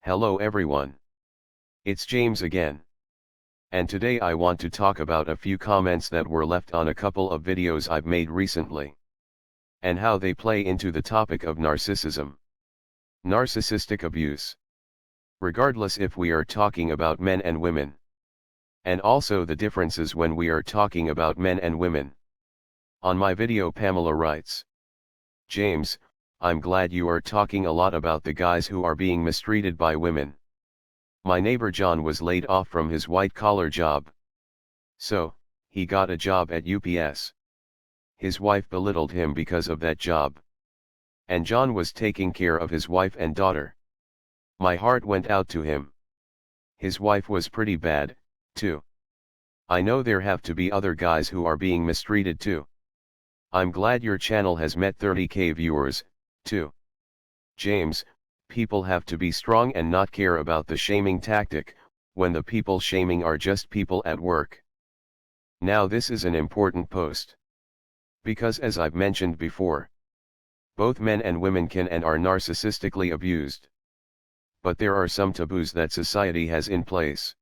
Hello everyone. It's James again. And today I want to talk about a few comments that were left on a couple of videos I've made recently, and how they play into the topic of narcissism. Narcissistic abuse. Regardless if we are talking about men and women. And also the differences when we are talking about men and women. On my video Pamela writes, James, I'm glad you are talking a lot about the guys who are being mistreated by women. My neighbor John was laid off from his white-collar job. So, he got a job at UPS. His wife belittled him because of that job. And John was taking care of his wife and daughter. My heart went out to him. His wife was pretty bad, too. I know there have to be other guys who are being mistreated too. I'm glad your channel has met 30k viewers, too. James, people have to be strong and not care about the shaming tactic, when the people shaming are just people at work. Now this is an important post. Because as I've mentioned before, both men and women can and are narcissistically abused. But there are some taboos that society has in place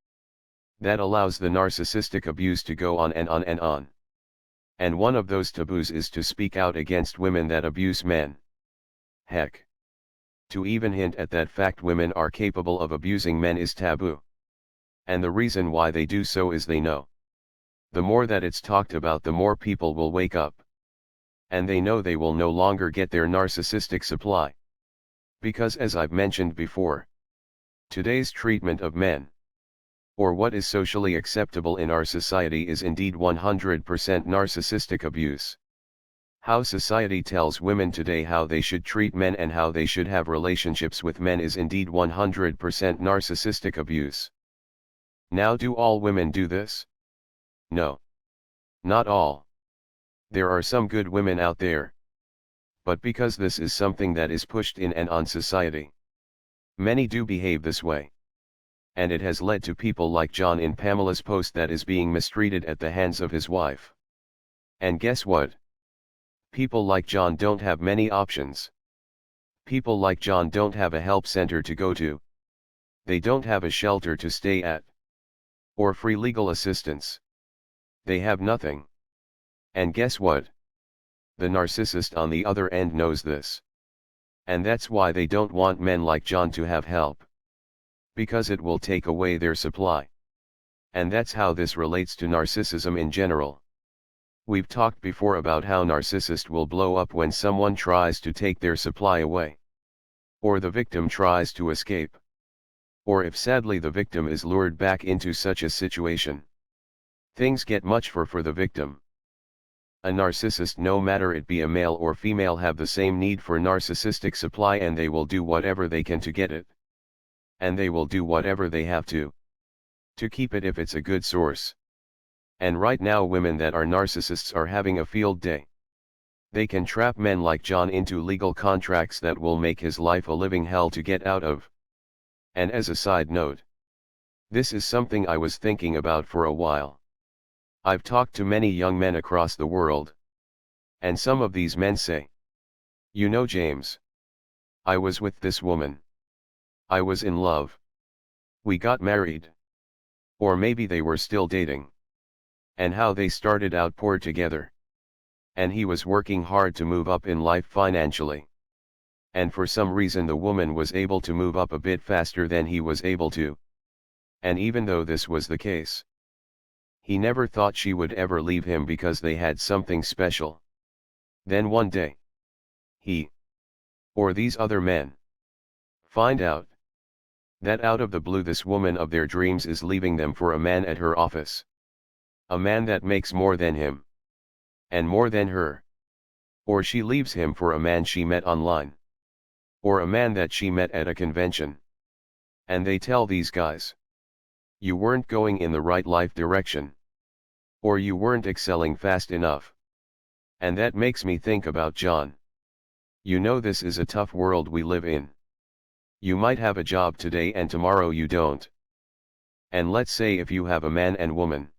that allows the narcissistic abuse to go on and on and on. And one of those taboos is to speak out against women that abuse men. Heck, to even hint at that fact women are capable of abusing men is taboo. And the reason why they do so is they know. The more that it's talked about, the more people will wake up. And they know they will no longer get their narcissistic supply. Because as I've mentioned before, today's treatment of men, or what is socially acceptable in our society, is indeed 100% narcissistic abuse. How society tells women today how they should treat men and how they should have relationships with men is indeed 100% narcissistic abuse. Now, do all women do this? No. Not all. There are some good women out there. But because this is something that is pushed in and on society, many do behave this way. And it has led to people like John in Pamela's post that is being mistreated at the hands of his wife. And guess what? People like John don't have many options. People like John don't have a help center to go to. They don't have a shelter to stay at. Or free legal assistance. They have nothing. And guess what? The narcissist on the other end knows this. And that's why they don't want men like John to have help. Because it will take away their supply. And that's how this relates to narcissism in general. We've talked before about how narcissist will blow up when someone tries to take their supply away. Or the victim tries to escape. Or if sadly the victim is lured back into such a situation. Things get much for the victim. A narcissist, no matter it be a male or female, have the same need for narcissistic supply, and they will do whatever they can to get it. And they will do whatever they have to keep it if it's a good source. And right now women that are narcissists are having a field day. They can trap men like John into legal contracts that will make his life a living hell to get out of. And as a side note, this is something I was thinking about for a while. I've talked to many young men across the world. And some of these men say, you know, James, I was with this woman. I was in love. We got married. Or maybe they were still dating. And how they started out poor together. And he was working hard to move up in life financially. And for some reason the woman was able to move up a bit faster than he was able to. And even though this was the case, he never thought she would ever leave him because they had something special. Then one day, he, or these other men, find out that out of the blue this woman of their dreams is leaving them for a man at her office. A man that makes more than him. And more than her. Or she leaves him for a man she met online. Or a man that she met at a convention. And they tell these guys, you weren't going in the right life direction. Or you weren't excelling fast enough. And that makes me think about John. You know, this is a tough world we live in. You might have a job today and tomorrow you don't. And let's say if you have a man and woman,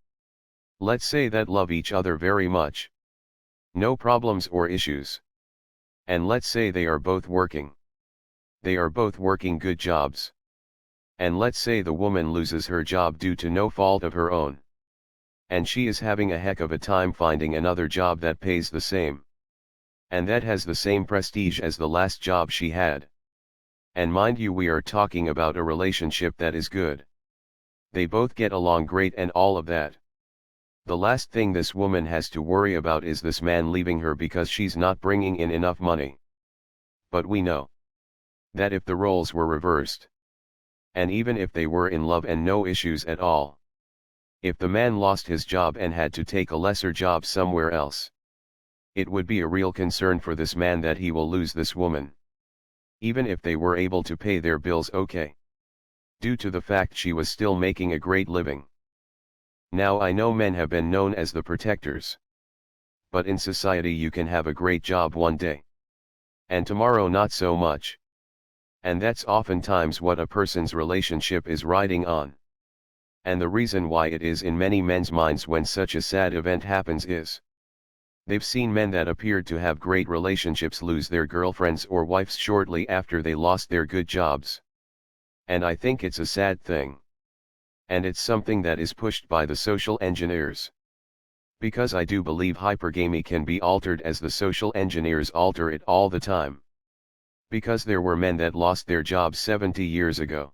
let's say that love each other very much. No problems or issues. And let's say they are both working. They are both working good jobs. And let's say the woman loses her job due to no fault of her own. And she is having a heck of a time finding another job that pays the same. And that has the same prestige as the last job she had. And mind you, we are talking about a relationship that is good. They both get along great and all of that. The last thing this woman has to worry about is this man leaving her because she's not bringing in enough money. But we know that if the roles were reversed, and even if they were in love and no issues at all, if the man lost his job and had to take a lesser job somewhere else, it would be a real concern for this man that he will lose this woman. Even if they were able to pay their bills okay, due to the fact she was still making a great living. Now I know men have been known as the protectors. But in society you can have a great job one day, and tomorrow not so much. And that's oftentimes what a person's relationship is riding on. And the reason why it is in many men's minds when such a sad event happens is, they've seen men that appeared to have great relationships lose their girlfriends or wives shortly after they lost their good jobs. And I think it's a sad thing. And it's something that is pushed by the social engineers. Because I do believe hypergamy can be altered as the social engineers alter it all the time. Because there were men that lost their jobs 70 years ago.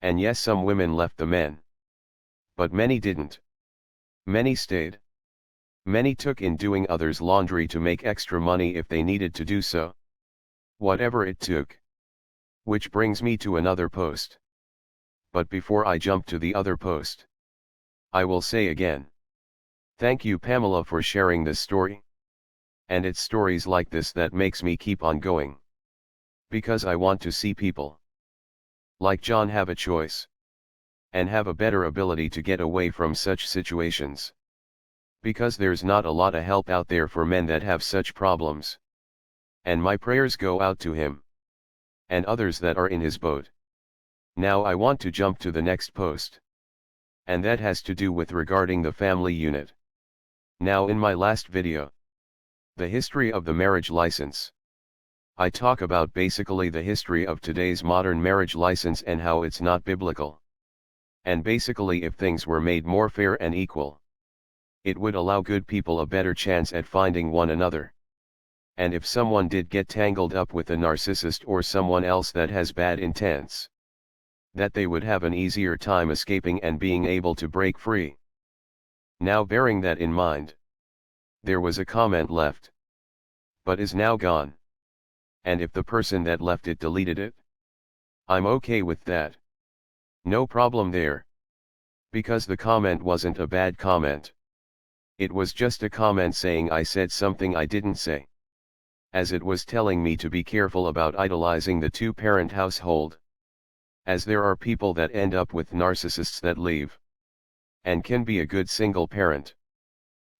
And yes, some women left the men. But many didn't. Many stayed. Many took in doing others' laundry to make extra money if they needed to do so. Whatever it took. Which brings me to another post. But before I jump to the other post, I will say again, thank you Pamela for sharing this story. And it's stories like this that makes me keep on going. Because I want to see people like John have a choice. And have a better ability to get away from such situations. Because there's not a lot of help out there for men that have such problems. And my prayers go out to him. And others that are in his boat. Now I want to jump to the next post. And that has to do with regarding the family unit. Now in my last video, the history of the marriage license, I talk about basically the history of today's modern marriage license and how it's not biblical. And basically if things were made more fair and equal, it would allow good people a better chance at finding one another. And if someone did get tangled up with a narcissist or someone else that has bad intents, that they would have an easier time escaping and being able to break free. Now bearing that in mind, there was a comment left, but is now gone. And if the person that left it deleted it, I'm okay with that. No problem there. Because the comment wasn't a bad comment. It was just a comment saying I said something I didn't say. As it was telling me to be careful about idolizing the two-parent household. As there are people that end up with narcissists that leave. And can be a good single parent.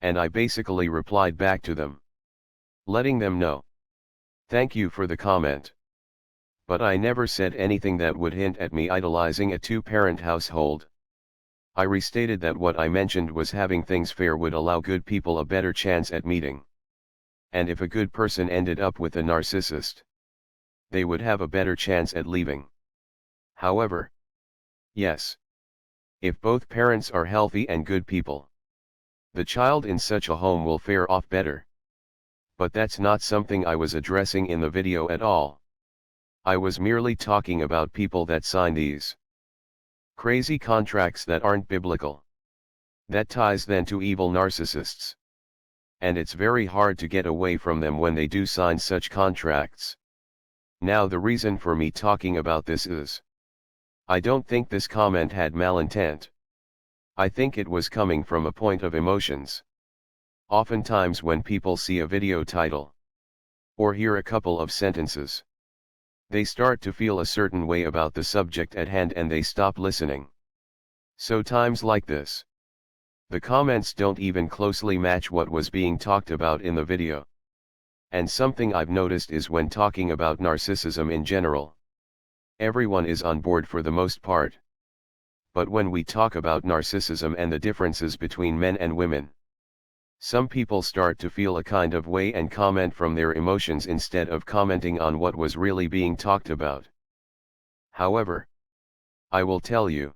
And I basically replied back to them, letting them know, thank you for the comment. But I never said anything that would hint at me idolizing a two-parent household. I restated that what I mentioned was having things fair would allow good people a better chance at meeting. And if a good person ended up with a narcissist, they would have a better chance at leaving. However, yes, if both parents are healthy and good people, the child in such a home will fare off better. But that's not something I was addressing in the video at all. I was merely talking about people that sign these crazy contracts that aren't biblical. That ties then to evil narcissists. And it's very hard to get away from them when they do sign such contracts. Now the reason for me talking about this is, I don't think this comment had malintent. I think it was coming from a point of emotions. Oftentimes when people see a video title, or hear a couple of sentences, they start to feel a certain way about the subject at hand and they stop listening. So times like this, the comments don't even closely match what was being talked about in the video. And something I've noticed is when talking about narcissism in general, everyone is on board for the most part. But when we talk about narcissism and the differences between men and women, some people start to feel a kind of way and comment from their emotions instead of commenting on what was really being talked about. However, I will tell you.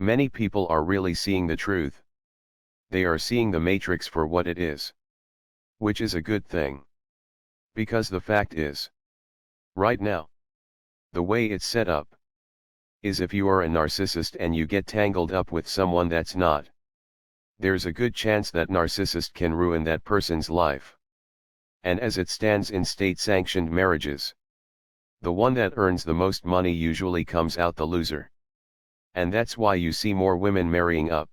Many people are really seeing the truth. They are seeing the matrix for what it is. Which is a good thing. Because the fact is, right now, the way it's set up, is if you are a narcissist and you get tangled up with someone that's not, there's a good chance that narcissist can ruin that person's life. And as it stands in state-sanctioned marriages, the one that earns the most money usually comes out the loser. And that's why you see more women marrying up.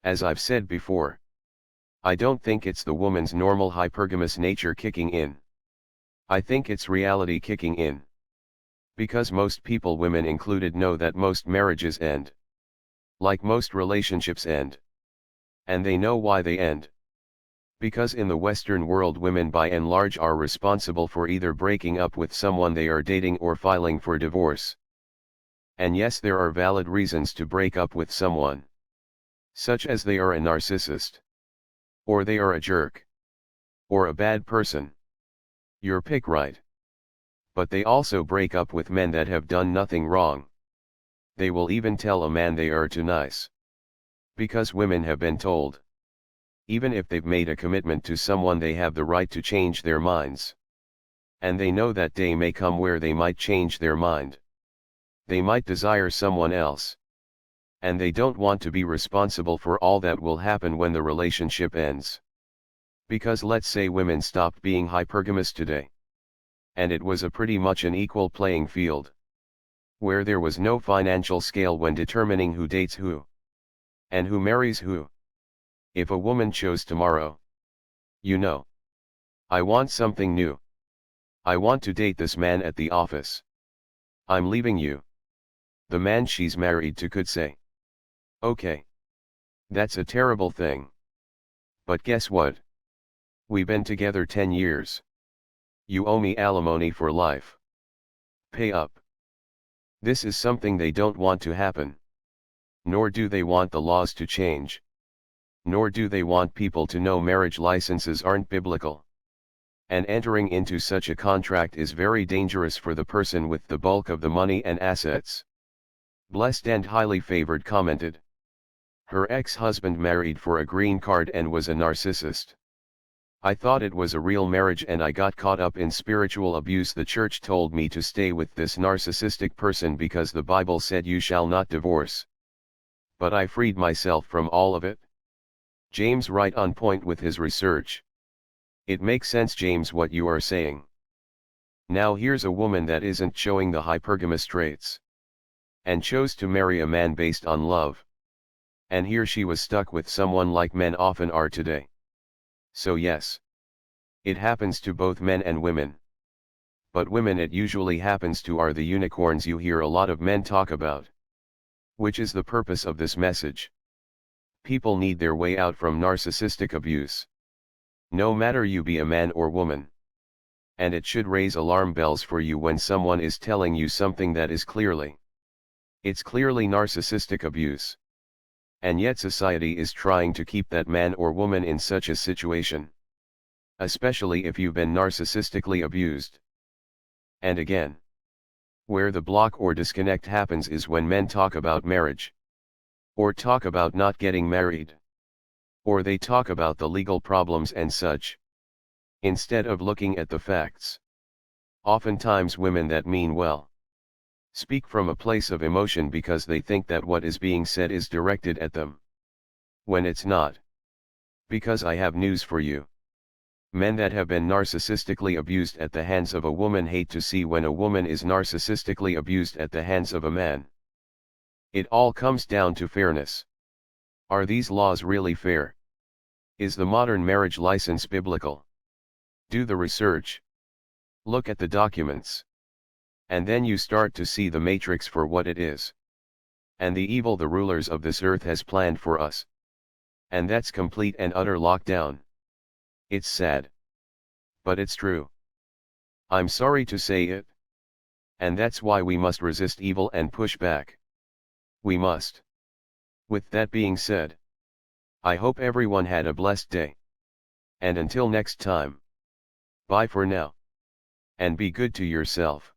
As I've said before, I don't think it's the woman's normal hypergamous nature kicking in. I think it's reality kicking in. Because most people, women included, know that most marriages end. Like most relationships end. And they know why they end. Because in the Western world, women by and large are responsible for either breaking up with someone they are dating or filing for divorce. And yes, there are valid reasons to break up with someone. Such as they are a narcissist. Or they are a jerk. Or a bad person. Your pick, right? But they also break up with men that have done nothing wrong. They will even tell a man they are too nice. Because women have been told, even if they've made a commitment to someone, they have the right to change their minds. And they know that day may come where they might change their mind. They might desire someone else. And they don't want to be responsible for all that will happen when the relationship ends. Because let's say women stopped being hypergamous today. And it was a pretty much an equal playing field. Where there was no financial scale when determining who dates who. And who marries who. If a woman chose tomorrow, I want something new. I want to date this man at the office. I'm leaving you. The man she's married to could say, okay. That's a terrible thing. But guess what? We've been together 10 years. You owe me alimony for life. Pay up. This is something they don't want to happen. Nor do they want the laws to change. Nor do they want people to know marriage licenses aren't biblical. And entering into such a contract is very dangerous for the person with the bulk of the money and assets. Blessed and highly favored commented. Her ex-husband married for a green card and was a narcissist. I thought it was a real marriage and I got caught up in spiritual abuse. The church told me to stay with this narcissistic person because the Bible said you shall not divorce. But I freed myself from all of it. James right on point with his research. It makes sense, James, what you are saying. Now here's a woman that isn't showing the hypergamous traits. And chose to marry a man based on love. And here she was stuck with someone like men often are today. So yes. It happens to both men and women. But women it usually happens to are the unicorns you hear a lot of men talk about. Which is the purpose of this message. People need their way out from narcissistic abuse. No matter you be a man or woman. And it should raise alarm bells for you when someone is telling you something that is clearly narcissistic abuse. And yet society is trying to keep that man or woman in such a situation. Especially if you've been narcissistically abused. And again, where the block or disconnect happens is when men talk about marriage. Or talk about not getting married. Or they talk about the legal problems and such. Instead of looking at the facts. Oftentimes women that mean well speak from a place of emotion because they think that what is being said is directed at them. When it's not. Because I have news for you. Men that have been narcissistically abused at the hands of a woman hate to see when a woman is narcissistically abused at the hands of a man. It all comes down to fairness. Are these laws really fair? Is the modern marriage license biblical? Do the research. Look at the documents. And then you start to see the matrix for what it is. And the evil the rulers of this earth has planned for us. And that's complete and utter lockdown. It's sad. But it's true. I'm sorry to say it. And that's why we must resist evil and push back. We must. With that being said, I hope everyone had a blessed day. And until next time. Bye for now. And be good to yourself.